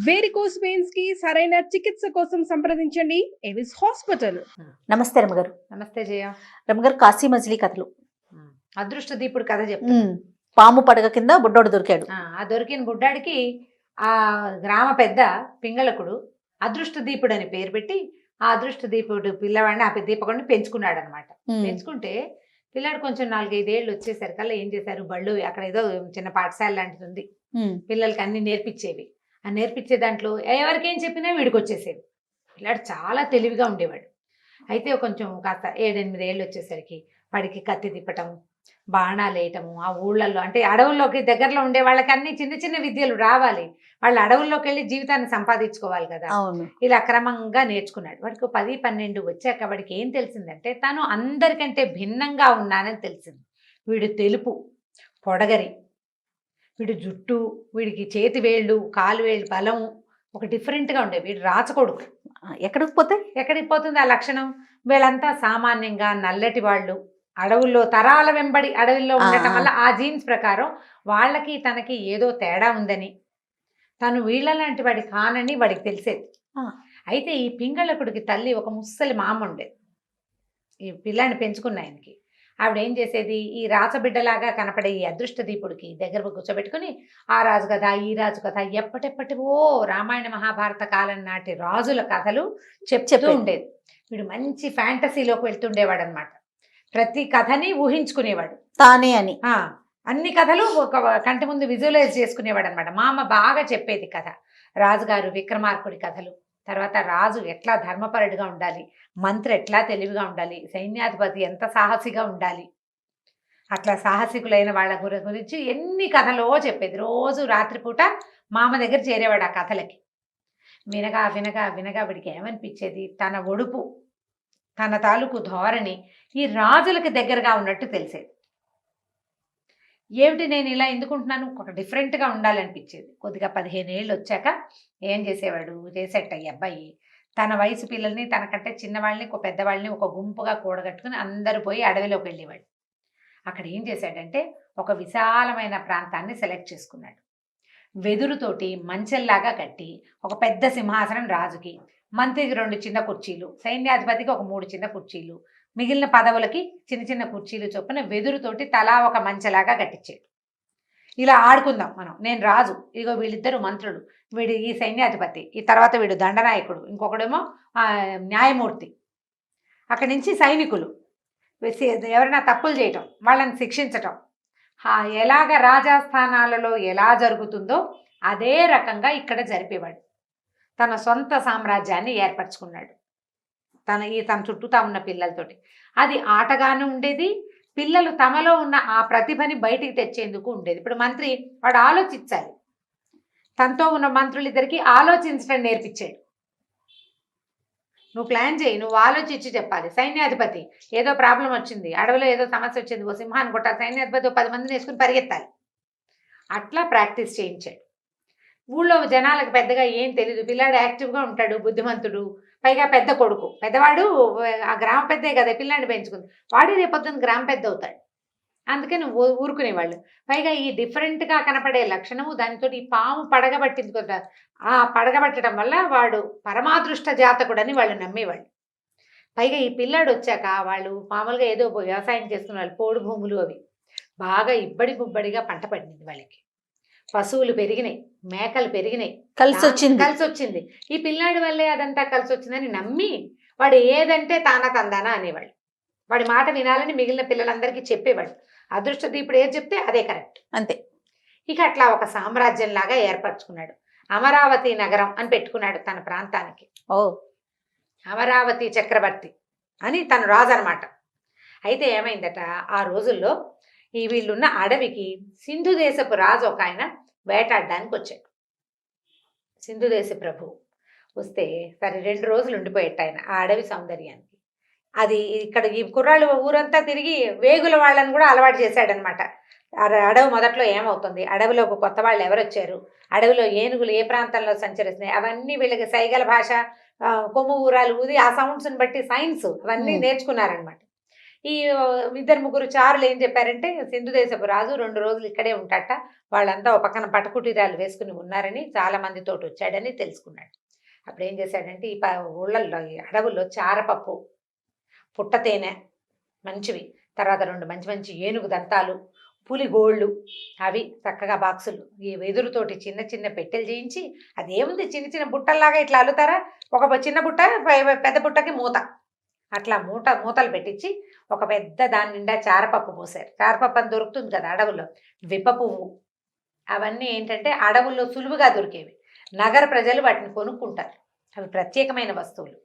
Varicose veins కి సరైన చికిత్స కోసం సంప్రదించండి ఎవిస్ హాస్పిటల్. నమస్తే రమగారు. నమస్తే జయ. రమగారు, కాశీ మజిలీ కథలు. అదృష్ట దీపుడు కథ చెప్తా. పాము పడగ కింద బుడ్డోడు దొరికాడు. ఆ దొరికిన బుడ్డాడికి ఆ గ్రామ పెద్ద పింగళకుడు అదృష్ట దీపుడు అని పేరు పెట్టి ఆ అదృష్ట దీపుడు పిల్లవాడిని ఆ దీపకుడిని పెంచుకున్నాడు అనమాట. పెంచుకుంటే పిల్లాడు కొంచెం 4-5 ఏళ్ళు వచ్చేసరికల్లా ఏం చేశారు, బళ్ళు అక్కడ ఏదో చిన్న పాఠశాల లాంటిది ఉంది, పిల్లలకి అన్ని నేర్పించేవి. ఆ నేర్పించే దాంట్లో ఎవరికేం చెప్పినా వీడికి వచ్చేసేది. పిల్లాడు చాలా తెలివిగా ఉండేవాడు. అయితే కొంచెం కాస్త 7-8 ఏళ్ళు వచ్చేసరికి వాడికి కత్తి తిప్పటం, బాణాలు వేయటము, ఆ ఊళ్ళల్లో అంటే అడవుల్లోకి దగ్గరలో ఉండే వాళ్ళకి అన్ని చిన్న చిన్న విద్యలు రావాలి, వాళ్ళు అడవుల్లోకి వెళ్ళి జీవితాన్ని సంపాదించుకోవాలి కదా. ఇలా క్రమంగా నేర్చుకున్నాడు. వాడికి 10-12 వచ్చాక వాడికి ఏం తెలిసిందంటే తాను అందరికంటే భిన్నంగా ఉన్నానని తెలిసింది. వీడు తెలుపు, పొడగరి, వీడు జుట్టు, వీడికి చేతి వేళ్ళు, కాలు వేళ్ళు బలం ఒక డిఫరెంట్గా ఉండే. వీడు రాచకొడుకు. ఎక్కడికి పోతుంది ఆ లక్షణం? వీళ్ళంతా సామాన్యంగా నల్లటి వాళ్ళు, అడవుల్లో తరాల వెంబడి అడవుల్లో ఉండటం వల్ల ఆ జీన్స్ ప్రకారం వాళ్ళకి తనకి ఏదో తేడా ఉందని, తను వీళ్ళలాంటి వాడి కానని వాడికి తెలిసేది. అయితే ఈ పింగళకుడికి తల్లి ఒక ముసలి మామ ఉండేది. ఈ పిల్లాన్ని పెంచుకున్న ఆయనకి ఆవిడ ఏం చేసేది, ఈ రాచబిడ్డలాగా కనపడే ఈ అదృష్ట దీపుడికి దగ్గర కూర్చోబెట్టుకుని ఆ రాజు కథ ఈ రాజు కథ ఎప్పటెప్పటివో రామాయణ మహాభారత కాలం నాటి రాజుల కథలు చెప్తూ ఉండేది. వీడు మంచి ఫ్యాంటసీలోకి వెళ్తుండేవాడు అనమాట. ప్రతి కథని ఊహించుకునేవాడు తానే అని. అన్ని కథలు ఒక కంటి ముందు విజువలైజ్ చేసుకునేవాడు అనమాట. మా అమ్మ బాగా చెప్పేది కథ. రాజుగారు విక్రమార్కుడి కథలు, తర్వాత రాజు ఎట్లా ధర్మపరుడిగా ఉండాలి, మంత్రి ఎట్లా తెలివిగా ఉండాలి, సైన్యాధిపతి ఎంత సాహసిగా ఉండాలి, అట్లా సాహసికులైన వాళ్ళ గురించి ఎన్ని కథలో చెప్పేది. రోజు రాత్రిపూట మామ దగ్గర చేరేవాడు ఆ కథలకి. వినగా వినగా వినగా వీడికి ఏమనిపించేది, తన ఒడుపు, తన తాలూకు ధోరణి ఈ రాజులకి దగ్గరగా ఉన్నట్టు తెలిసేది. ఏమిటి నేను ఇలా ఎందుకుంటున్నాను, ఒక డిఫరెంట్గా ఉండాలనిపించేది. కొద్దిగా 15 ఏళ్ళు వచ్చాక ఏం చేసేవాడు, చేసేట ఈ అబ్బాయి తన వయసు పిల్లల్ని, తనకంటే చిన్నవాళ్ళని, ఒక పెద్దవాళ్ళని ఒక గుంపుగా కూడగట్టుకుని అందరూ పోయి అడవిలోకి వెళ్ళేవాడు. అక్కడ ఏం చేశాడంటే ఒక విశాలమైన ప్రాంతాన్ని సెలెక్ట్ చేసుకున్నాడు. వెదురుతోటి మంచెల్లాగా కట్టి ఒక పెద్ద సింహాసనం రాజుకి, మంత్రికి 2 చిన్న కుర్చీలు, సైన్యాధిపతికి ఒక 3 చిన్న కుర్చీలు, మిగిలిన పదవులకి చిన్న చిన్న కుర్చీలు చొప్పున వెదురుతోటి తలా ఒక మంచలాగా కట్టించాడు. ఇలా ఆడుకుందాం మనం, నేను రాజు, ఇదిగో వీళ్ళిద్దరు మంత్రులు, వీడు ఈ సైన్యాధిపతి, ఈ తర్వాత వీడు దండనాయకుడు, ఇంకొకడేమో న్యాయమూర్తి, అక్కడి నుంచి సైనికులు, ఎవరైనా తప్పులు చేయటం వాళ్ళని శిక్షించటం, ఎలాగ రాజాస్థానాలలో ఎలా జరుగుతుందో అదే రకంగా ఇక్కడ జరిపేవాడు. తన సొంత సామ్రాజ్యాన్ని ఏర్పరచుకున్నాడు తన చుట్టూతా ఉన్న పిల్లలతోటి. అది ఆటగాను ఉండేది, పిల్లలు తమలో ఉన్న ఆ ప్రతిభని బయటికి తెచ్చేందుకు ఉండేది. ఇప్పుడు మంత్రి వాడు ఆలోచించాలి, తనతో ఉన్న మంత్రులిద్దరికి ఆలోచించడం నేర్పించాడు. నువ్వు ప్లాన్ చేయి, నువ్వు ఆలోచించి చెప్పాలి. సైన్యాధిపతి ఏదో ప్రాబ్లం వచ్చింది, అడవిలో ఏదో సమస్య వచ్చింది, ఓ సింహాన్ని కొట్టాలి, సైన్యాధిపతి 10 మందిని వేసుకుని పరిగెత్తాలి. అట్లా ప్రాక్టీస్ చేయించాడు. ఊళ్ళో జనాలకు పెద్దగా ఏం తెలియదు, పిల్లాడు యాక్టివ్గా ఉంటాడు, బుద్ధిమంతుడు, పైగా పెద్ద కొడుకు, పెద్దవాడు ఆ గ్రామ పెద్దే కదా పిల్లాడిని పెంచుకుంది, వాడి రేపొద్దున గ్రామ పెద్ద అవుతాడు. అందుకని ఊరుకునేవాళ్ళు. పైగా ఈ డిఫరెంట్గా కనపడే లక్షణము, దానితో ఈ పాము పడగబట్టింది కదా, ఆ పడగబట్టడం వల్ల వాడు పరమాదృష్ట జాతకుడని వాళ్ళు నమ్మేవాళ్ళు. పైగా ఈ పిల్లాడు వచ్చాక వాళ్ళు మామూలుగా ఏదో వ్యవసాయం చేసుకునే వాళ్ళు, పోడు భూములు అవి బాగా ఇబ్బడి బుబ్బడిగా పంట పడింది వాళ్ళకి, పశువులు పెరిగినాయి, మేకలు పెరిగినాయి, కలిసి వచ్చింది. ఈ పిల్లాడి వల్లే అదంతా కలిసి వచ్చిందని నమ్మి వాడు ఏదంటే తానా తందానా అనేవాడు. వాడి మాట వినాలని మిగిలిన పిల్లలందరికీ చెప్పేవాడు. అదృష్ట దీపుడు ఏది చెప్తే అదే కరెక్ట్, అంతే. ఇక అట్లా ఒక సామ్రాజ్యం లాగా ఏర్పరచుకున్నాడు. అమరావతి నగరం అని పెట్టుకున్నాడు తన ప్రాంతానికి. అమరావతి చక్రవర్తి అని తను రాజు అనమాట. అయితే ఏమైందట, ఆ రోజుల్లో ఈ వీళ్ళున్న అడవికి సింధు దేశపు రాజు ఒక ఆయన వేటాడడానికి వచ్చాడు. సింధు దేశ ప్రభు వస్తే సరే 2 రోజులు ఉండిపోయేట ఆయన ఆ అడవి సౌందర్యానికి. అది ఇక్కడ ఈ కుర్రాళ్ళు ఊరంతా తిరిగి వేగుల వాళ్ళని కూడా అలవాటు చేశాడనమాట. అడవి మొదట్లో ఏమవుతుంది, అడవిలో కొత్త వాళ్ళు ఎవరు వచ్చారు, అడవిలో ఏనుగులు ఏ ప్రాంతంలో సంచరిస్తున్నాయి, అవన్నీ వీళ్ళకి సైగల భాష, కొమ్ము ఊరాలు ఊది ఆ సౌండ్స్ని బట్టి సైన్స్ అవన్నీ నేర్చుకున్నారనమాట. ఈ ఇద్దరు ముగ్గురు చారులు ఏం చెప్పారంటే సింధు దేశపు రాజు 2 రోజులు ఇక్కడే ఉంటాట, వాళ్ళంతా ఒక పక్కన పటకుటీరాలు వేసుకుని ఉన్నారని, చాలా మందితోటి వచ్చాడని తెలుసుకున్నాడు. అప్పుడు ఏం చేశాడంటే ఈ ఊళ్ళల్లో ఈ అడవుల్లో చారపప్పు, పుట్ట తేనె మంచివి, తర్వాత 2 మంచి మంచి ఏనుగు దంతాలు, పులి గోళ్ళు, అవి చక్కగా బాక్సులు, ఈ వెదురుతోటి చిన్న చిన్న పెట్టెలు చేయించి, అదేముంది చిన్న చిన్న బుట్టల్లాగా ఇట్లా అల్లుతారా, ఒక చిన్న బుట్ట పెద్ద బుట్టకి మూత, అట్లా మూతలు పెట్టించి ఒక పెద్ద దాని నిండా చారపప్పు పోసారు. చారపప్పు అని దొరుకుతుంది కదా అడవుల్లో, విప్ప పువ్వు, అవన్నీ ఏంటంటే అడవుల్లో సులువుగా దొరికేవి, నగర ప్రజలు వాటిని కొనుక్కుంటారు, అవి ప్రత్యేకమైన వస్తువులు.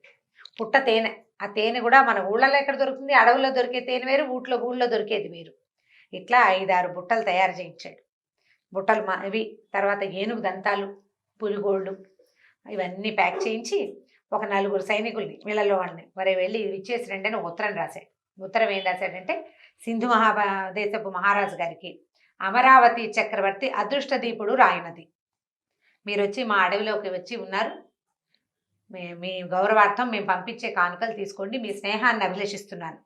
పుట్ట తేనె, ఆ తేనె కూడా మన ఊళ్ళలో ఎక్కడ దొరుకుతుంది, అడవుల్లో దొరికే తేనె వేరు, ఊళ్ళో దొరికేది వేరు. ఇట్లా 5-6 బుట్టలు తయారు చేయించాడు. బుట్టలు ఇవి, తర్వాత ఏనుగు దంతాలు, పులిగోళ్ళు, ఇవన్నీ ప్యాక్ చేయించి ఒక 4 సైనికుల్ని వీళ్ళలో వాళ్ళని మరి వెళ్ళి ఇచ్చేసి రండి అని ఉత్తరం రాశాడు. ఉత్తరం ఏం రాశాడంటే, సింధు దేశపు మహారాజు గారికి అమరావతి చక్రవర్తి అదృష్టదీపుడు రాయినది, మీరు వచ్చి మా అడవిలోకి వచ్చి ఉన్నారు, మీ గౌరవార్థం మేము పంపించే కానుకలు తీసుకోండి, మీ స్నేహాన్ని అభిలషిస్తున్నాను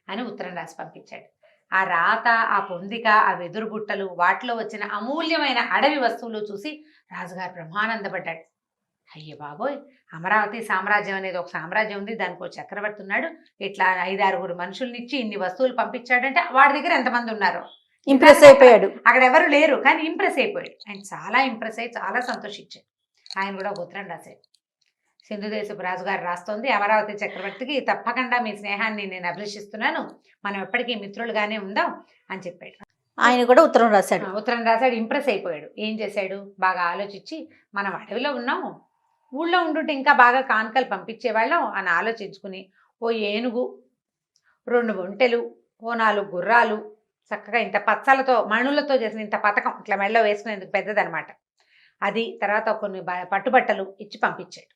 అని ఉత్తరం రాసి పంపించాడు. ఆ రాత, ఆ పొందిక, ఆ వెదురు బుట్టలు, వాటిలో వచ్చిన అమూల్యమైన అడవి వస్తువులు చూసి రాజుగారు బ్రహ్మానందపడ్డాడు. అయ్యే బాబోయ్, అమరావతి సామ్రాజ్యం అనేది ఒక సామ్రాజ్యం ఉంది, దానికి ఒక చక్రవర్తి ఉన్నాడు, ఇట్లా 5-6 మనుషుల్ని ఇచ్చి ఇన్ని వస్తువులు పంపించాడంటే వాడి దగ్గర ఎంతమంది ఉన్నారు, ఇంప్రెస్ అయిపోయాడు. అక్కడ ఎవరు లేరు కానీ ఇంప్రెస్ అయిపోయాడు. ఆయన చాలా ఇంప్రెస్ అయ్యి చాలా సంతోషించాడు. ఆయన కూడా ఉత్తరం రాశాడు. సింధు దేశపు రాజుగారు రాస్తోంది, అమరావతి చక్రవర్తికి తప్పకుండా మీ స్నేహాన్ని నేను అభిలషిస్తున్నాను, మనం ఎప్పటికీ మిత్రులుగానే ఉందాం అని చెప్పాడు. ఆయన కూడా ఉత్తరం రాశాడు. ఉత్తరం రాశాడు, ఇంప్రెస్ అయిపోయాడు. ఏం చేశాడు, బాగా ఆలోచించి మనం అడవిలో ఉన్నాము, ఊళ్ళో ఉండుంటే ఇంకా బాగా కానుకలు పంపించేవాళ్ళం అని ఆలోచించుకుని ఓ ఏనుగు, 2 ఒంటెలు, ఓ 4 గుర్రాలు, చక్కగా ఇంత పచ్చలతో మణులతో చేసిన ఇంత పథకం ఇట్లా మెడలో వేసుకునేందుకు పెద్దదనమాట, అది, తర్వాత కొన్ని పట్టుబట్టలు ఇచ్చి పంపించాడు.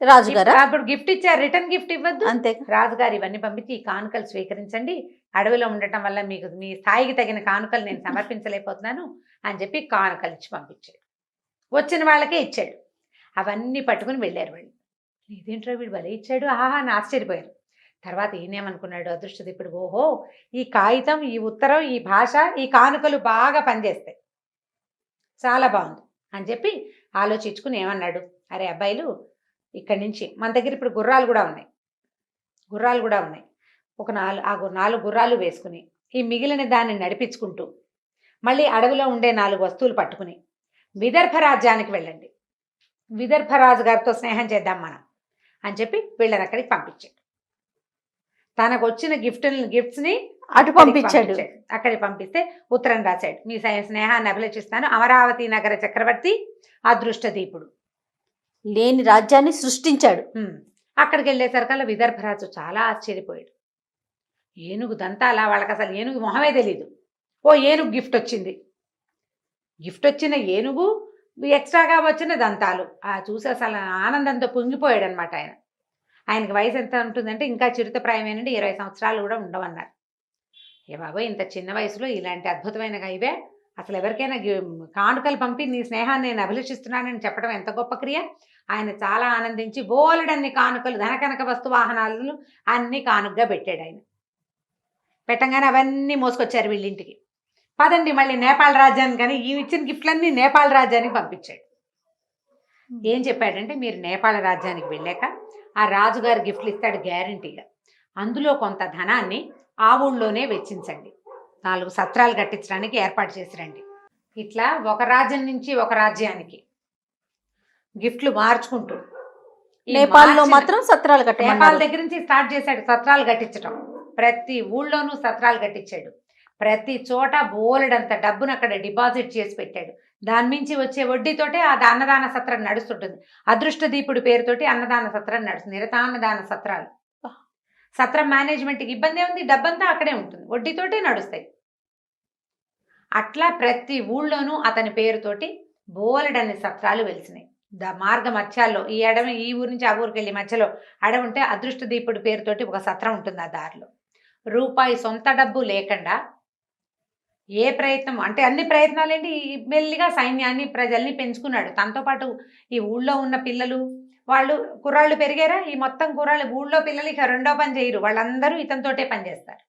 రాజుగారు అప్పుడు గిఫ్ట్ ఇచ్చారు, రిటర్న్ గిఫ్ట్ ఇవ్వద్దు, అంతే. రాజుగారు ఇవన్నీ పంపించి ఈ కానుకలు స్వీకరించండి, అడవిలో ఉండటం వల్ల మీకు మీ స్థాయికి తగిన కానుకలు నేను సమర్పించలేకపోతున్నాను అని చెప్పి కానుకలు ఇచ్చి పంపించాడు. వచ్చిన వాళ్ళకే ఇచ్చాడు. అవన్నీ పట్టుకుని వెళ్ళారు వాళ్ళు. ఇదేంటో వీడు భలే ఇచ్చాడు, ఆహా అని ఆశ్చర్యపోయారు. తర్వాత ఈయనేమనుకున్నాడు అదృష్టదీపుడు, ఓహో ఈ కాగితం, ఈ ఉత్తరం, ఈ భాష, ఈ కానుకలు బాగా పనిచేస్తాయి, చాలా బాగుంది అని చెప్పి ఆలోచించుకుని ఏమన్నాడు, అరే అబ్బాయిలు, ఇక్కడి నుంచి మన దగ్గర ఇప్పుడు గుర్రాలు కూడా ఉన్నాయి, ఒక 4 గుర్రాలు వేసుకుని ఈ మిగిలిన దాన్ని నడిపించుకుంటూ మళ్ళీ అడవిలో ఉండే 4 వస్తువులు పట్టుకుని విదర్భ రాజ్యానికి వెళ్ళండి, విదర్భరాజు గారితో స్నేహం చేద్దాం మనం అని చెప్పి వీళ్ళని అక్కడికి పంపించాడు. తనకు వచ్చిన గిఫ్ట్స్ని అటు పంపించాడు. అక్కడికి పంపిస్తే ఉత్తరం రాశాడు, మీ స్నేహాన్ని అభిలషిస్తాను, అమరావతి నగర చక్రవర్తి అదృష్టదీపుడు, లేని రాజ్యాన్ని సృష్టించాడు. అక్కడికి వెళ్ళేసరికల్లా విదర్భరాజు చాలా ఆశ్చర్యపోయాడు. ఏనుగు దంతాలా, వాళ్ళకి అసలు ఏనుగు మొహమే తెలీదు. ఓ ఏనుగు గిఫ్ట్ వచ్చింది, గిఫ్ట్ వచ్చిన ఏనుగు, ఎక్స్ట్రాగా వచ్చిన దంతాలు, చూసి అసలు ఆనందంతో పొంగిపోయాడు అనమాట. ఆయనకి వయసు ఎంత ఉంటుందంటే ఇంకా చిరుతప్రాయమేనండి, 20 సంవత్సరాలు కూడా ఉండవన్నారు. ఏ బాబోయ్, ఇంత చిన్న వయసులో ఇలాంటి అద్భుతమైన ఇవే, అసలు ఎవరికైనా కానుకలు పంపి నీ స్నేహాన్ని నేను అభిలషిస్తున్నానని చెప్పడం ఎంత గొప్ప క్రియ. ఆయన చాలా ఆనందించి బోలెడన్ని కానుకలు, ధనకనక వస్తు వాహనాలను అన్ని కానుకగా పెట్టాడు. ఆయన పెట్టంగానే అవన్నీ మోసుకొచ్చారు వీళ్ళింటికి. పదండి మళ్ళీ నేపాల్ రాజ్యానికి, కానీ ఈ ఇచ్చిన గిఫ్ట్లన్నీ నేపాల్ రాజ్యానికి పంపించాడు. ఏం చెప్పాడంటే, మీరు నేపాల్ రాజ్యానికి వెళ్ళాక ఆ రాజుగారు గిఫ్ట్లు ఇస్తాడు గ్యారంటీగా, అందులో కొంత ధనాన్ని ఆ ఊళ్ళోనే వెచ్చించండి, 4 సత్రాలు కట్టించడానికి ఏర్పాటు చేసి రండి. ఇట్లా ఒక రాజ్యం నుంచి ఒక రాజ్యానికి గిఫ్ట్లు మార్చుకుంటూ నేపాల్లో మాత్రం సత్రాలు కట్టాడు. నేపాల్ దగ్గర నుంచి స్టార్ట్ చేశాడు సత్రాలు కట్టించడం. ప్రతి ఊళ్ళోనూ సత్రాలు కట్టించాడు. ప్రతి చోట బోలెడంత డబ్బును అక్కడ డిపాజిట్ చేసి పెట్టాడు. దాని నుంచి వచ్చే వడ్డీతోటే అది అన్నదాన సత్రం నడుస్తుంటుంది. అదృష్టదీపుడి పేరుతోటి అన్నదాన సత్రం నడుస్తుంది, నిరతాన్నదాన సత్రాలు. సత్రం మేనేజ్మెంట్కి ఇబ్బంది ఉంది, డబ్బంతా అక్కడే ఉంటుంది, వడ్డీతోటే నడుస్తాయి. అట్లా ప్రతి ఊళ్ళోనూ అతని పేరుతోటి బోలెడన్ని సత్రాలు వెలిసినాయి. మార్గ మధ్యాల్లో ఈ ఊరి నుంచి ఆ ఊరికి వెళ్ళి మధ్యలో అడవి ఉంటే అదృష్టదీపుడి పేరుతోటి ఒక సత్రం ఉంటుంది. ఆ దారిలో రూపాయి సొంత డబ్బు లేకుండా ఏ ప్రయత్నం అంటే అన్ని ప్రయత్నాలు ఏంటి, మెల్లిగా సైన్యాన్ని ప్రజల్ని పెంచుకున్నాడు. తనతో పాటు ఈ ఊళ్ళో ఉన్న పిల్లలు, వాళ్ళు కుర్రాళ్ళు పెరిగారా, ఈ మొత్తం కుర్రాళ్ళు ఊళ్ళో పిల్లలు ఇక రెండో పని చేయరు, వాళ్ళందరూ ఇతనితోటే పనిచేస్తారు.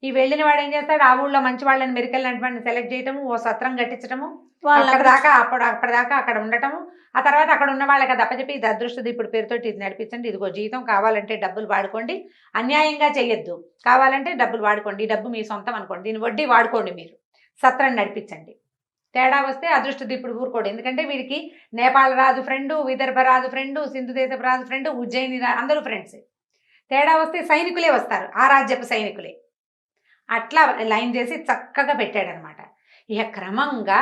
ఈ వెళ్ళిన వాడు ఏం చేస్తాడు, ఆ ఊళ్ళో మంచి వాళ్ళని మెరికల్ వాడిని సెలెక్ట్ చేయటము, ఓ సత్రం కట్టించడము, అప్పటిదాకా అక్కడ ఉండటము, ఆ తర్వాత అక్కడ ఉన్న వాళ్ళకి అది అప్పచెప్పి ఇది అదృష్ట దీపుడు పేరుతో ఇది నడిపించండి, ఇదిగో జీతం, కావాలంటే డబ్బులు వాడుకోండి, అన్యాయంగా చెయ్యొద్దు, కావాలంటే డబ్బులు వాడుకోండి, ఈ డబ్బు మీ సొంతం అనుకోండి, దీని వడ్డీ వాడుకోండి, మీరు సత్రం నడిపించండి. తేడా వస్తే అదృష్ట దీపుడు ఊరుకోడు, ఎందుకంటే వీడికి నేపాల్ రాజు ఫ్రెండు, విదర్భ రాజు ఫ్రెండు, సింధు దేశపు రాజు ఫ్రెండు, ఉజ్జయిని అందరూ ఫ్రెండ్స్. తేడా వస్తే సైనికులే వస్తారు, ఆ రాజ్యపు సైనికులే. అట్లా లైన్ చేసి చక్కగా పెట్టాడనమాట. ఇక క్రమంగా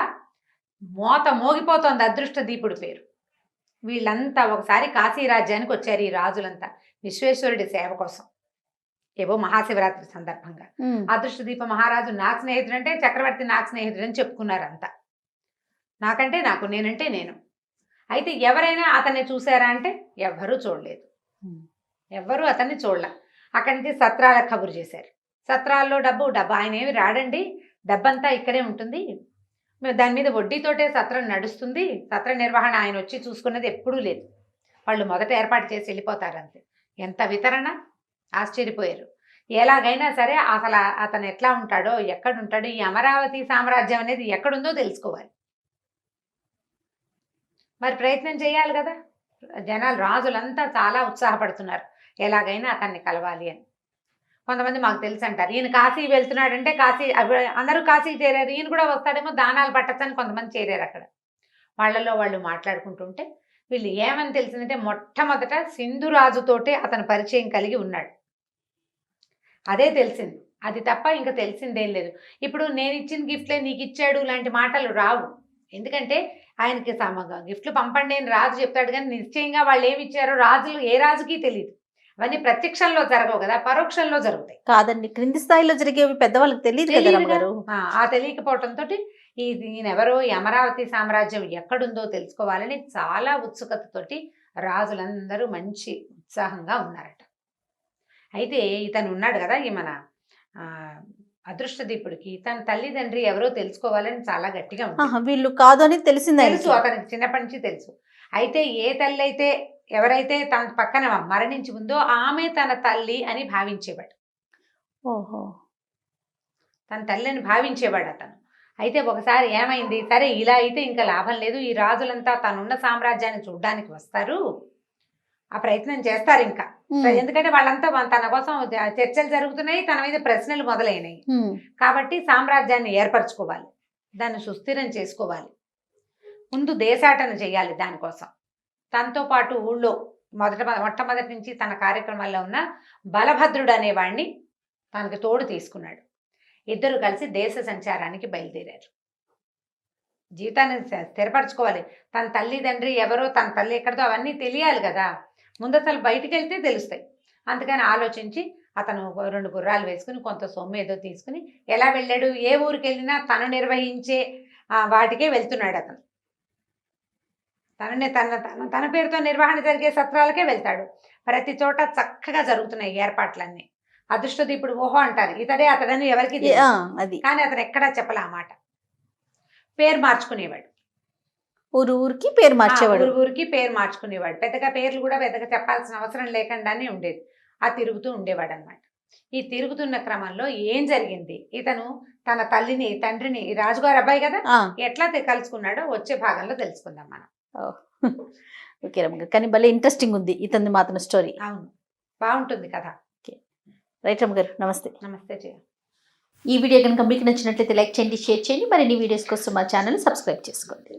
మోగిపోతోంది అదృష్ట దీపుడు పేరు. వీళ్ళంతా ఒకసారి కాశీ రాజ్యానికి వచ్చారు, ఈ రాజులంతా విశ్వేశ్వరుడి సేవ కోసం, ఏవో మహాశివరాత్రి సందర్భంగా. అదృష్ట దీప మహారాజు నాకు స్నేహితుడు అంటే చక్రవర్తి నాకు స్నేహితుడు అని చెప్పుకున్నారంతా. నాకంటే నాకు, నేనంటే నేను. అయితే ఎవరైనా అతన్ని చూసారా అంటే ఎవ్వరూ చూడలేదు, ఎవ్వరూ అతన్ని చూడలే. అక్కడి నుంచి సత్రాలకు కబురు చేశారు. సత్రాల్లో డబ్బు ఆయన ఏమి రాడండి, డబ్బంతా ఇక్కడే ఉంటుంది, దాని మీద వడ్డీతోటే సత్రం నడుస్తుంది, సత్ర నిర్వహణ ఆయన వచ్చి చూసుకున్నది ఎప్పుడూ లేదు, వాళ్ళు మొదట ఏర్పాటు చేసి వెళ్ళిపోతారంతే. ఎంత వితరణ, ఆశ్చర్యపోయారు. ఎలాగైనా సరే అసలు అతను ఎట్లా ఉంటాడో, ఎక్కడుంటాడో, ఈ అమరావతి సామ్రాజ్యం అనేది ఎక్కడుందో తెలుసుకోవాలి. మరి ప్రయత్నం చేయాలి కదా. జనాలు, రాజులంతా చాలా ఉత్సాహపడుతున్నారు ఎలాగైనా అతన్ని కలవాలి అని. కొంతమంది మాకు తెలుసు అంటారు, ఈయన కాశీ వెళ్తున్నాడంటే కాశీ, అందరూ కాశీ చేరారు, ఈయన కూడా వస్తాడేమో దానాలు పట్టచ్చని కొంతమంది చేరారు అక్కడ. వాళ్ళలో వాళ్ళు మాట్లాడుకుంటుంటే వీళ్ళు ఏమని తెలిసిందంటే, మొట్టమొదట సింధురాజుతోటే అతను పరిచయం కలిగి ఉన్నాడు, అదే తెలిసింది. అది తప్ప ఇంకా తెలిసిందేం లేదు. ఇప్పుడు నేను ఇచ్చిన గిఫ్ట్లే నీకు ఇచ్చాడు లాంటి మాటలు రావు, ఎందుకంటే ఆయనకి గిఫ్ట్లు పంపండి అని రాజు చెప్తాడు, కానీ నిశ్చయంగా వాళ్ళు ఏమి ఇచ్చారో రాజులు ఏ రాజుకి తెలియదు. అవన్నీ ప్రత్యక్షంలో జరగవు కదా, పరోక్షంలో జరుగుతాయి. కాదండి, క్రింది స్థాయిలో జరిగేవి పెద్దవాళ్ళకి తెలియదు కదా రమ్మగారు. ఆ తెలియకపోవడంతో ఈయనెవరో, ఈ అమరావతి సామ్రాజ్యం ఎక్కడుందో తెలుసుకోవాలని చాలా ఉత్సుకతతోటి రాజులందరూ మంచి ఉత్సాహంగా ఉన్నారట. అయితే ఇతను ఉన్నాడు కదా, ఈ మన అదృష్ట దీపుడికి తన తల్లిదండ్రి ఎవరో తెలుసుకోవాలని చాలా గట్టిగా ఉంది. వీళ్ళు కాదు అని తెలిసింది, తెలుసు అతనికి చిన్నప్పటి నుంచి తెలుసు. అయితే ఏ తల్లి అయితే ఎవరైతే తన పక్కన మరణించి ఉందో ఆమె తన తల్లి అని భావించేవాడు. ఓహో, తన తల్లిని భావించేవాడు అతను. అయితే ఒకసారి ఏమైంది, సరే ఇలా అయితే ఇంకా లాభం లేదు, ఈ రాజులంతా తనున్న సామ్రాజ్యాన్ని చూడడానికి వస్తారు, ఆ ప్రయత్నం చేస్తారు ఇంకా, ఎందుకంటే వాళ్ళంతా తన కోసం చర్చలు జరుగుతున్నాయి, తన మీద ప్రశ్నలు మొదలైనవి. కాబట్టి సామ్రాజ్యాన్ని ఏర్పరచుకోవాలి, దాన్ని సుస్థిరం చేసుకోవాలి, ముందు దేశాటన చేయాలి. దానికోసం తనతో పాటు ఊళ్ళో మొట్టమొదటి నుంచి తన కార్యక్రమాల్లో ఉన్న బలభద్రుడు అనేవాడిని తనకి తోడు తీసుకున్నాడు. ఇద్దరు కలిసి దేశ సంచారానికి బయలుదేరారు. జీవితాన్ని స్థిరపరచుకోవాలి, తన తల్లిదండ్రి ఎవరో, తన తల్లి ఎక్కడదో అవన్నీ తెలియాలి కదా, ముందు అసలు బయటికి వెళ్తే తెలుస్తాయి. అందుకని ఆలోచించి అతను 2 గుర్రాలు వేసుకుని కొంత సొమ్ము ఏదో తీసుకుని ఎలా వెళ్ళాడు, ఏ ఊరికి వెళ్ళినా తను నిర్వహించే వాటికే వెళ్తున్నాడు. అతను తన పేరుతో నిర్వహణ జరిగే సత్రాలకే వెళ్తాడు. ప్రతి చోట చక్కగా జరుగుతున్నాయి ఏర్పాట్లన్నీ. అదృష్ట దీపుడు ఓహో అంటారు, ఇతడే అతడని ఎవరికి తెలియదు, కానీ అతను ఎక్కడా చెప్పలే ఆ మాట. పేరు మార్చుకునేవాడు, ఊరికి పేరు మార్చేవాడు, ఊరికి పేరు మార్చుకునేవాడు. పెద్దగా పేర్లు కూడా పెద్దగా చెప్పాల్సిన అవసరం లేకుండానే ఉండేది. ఆ తిరుగుతూ ఉండేవాడు అనమాట. ఈ తిరుగుతున్న క్రమంలో ఏం జరిగింది, ఇతను తన తల్లిని, తండ్రిని, రాజుగారు అబ్బాయి కదా, ఎట్లా కలుసుకున్నాడో వచ్చే భాగంలో తెలుసుకుందాం మనం. ఓకే రమ్మ గారు, కానీ భలే ఇంట్రెస్టింగ్ ఉంది ఇతని మాత్రం స్టోరీ. అవును, బాగుంటుంది కదా. రైట్ రమ్మ గారు, నమస్తే. నమస్తే జయ. ఈ వీడియో కనుక మీకు నచ్చినట్లయితే లైక్ చేయండి, షేర్ చేయండి. మరిన్ని వీడియోస్ కోసం మా ఛానల్ సబ్స్క్రైబ్ చేసుకోండి.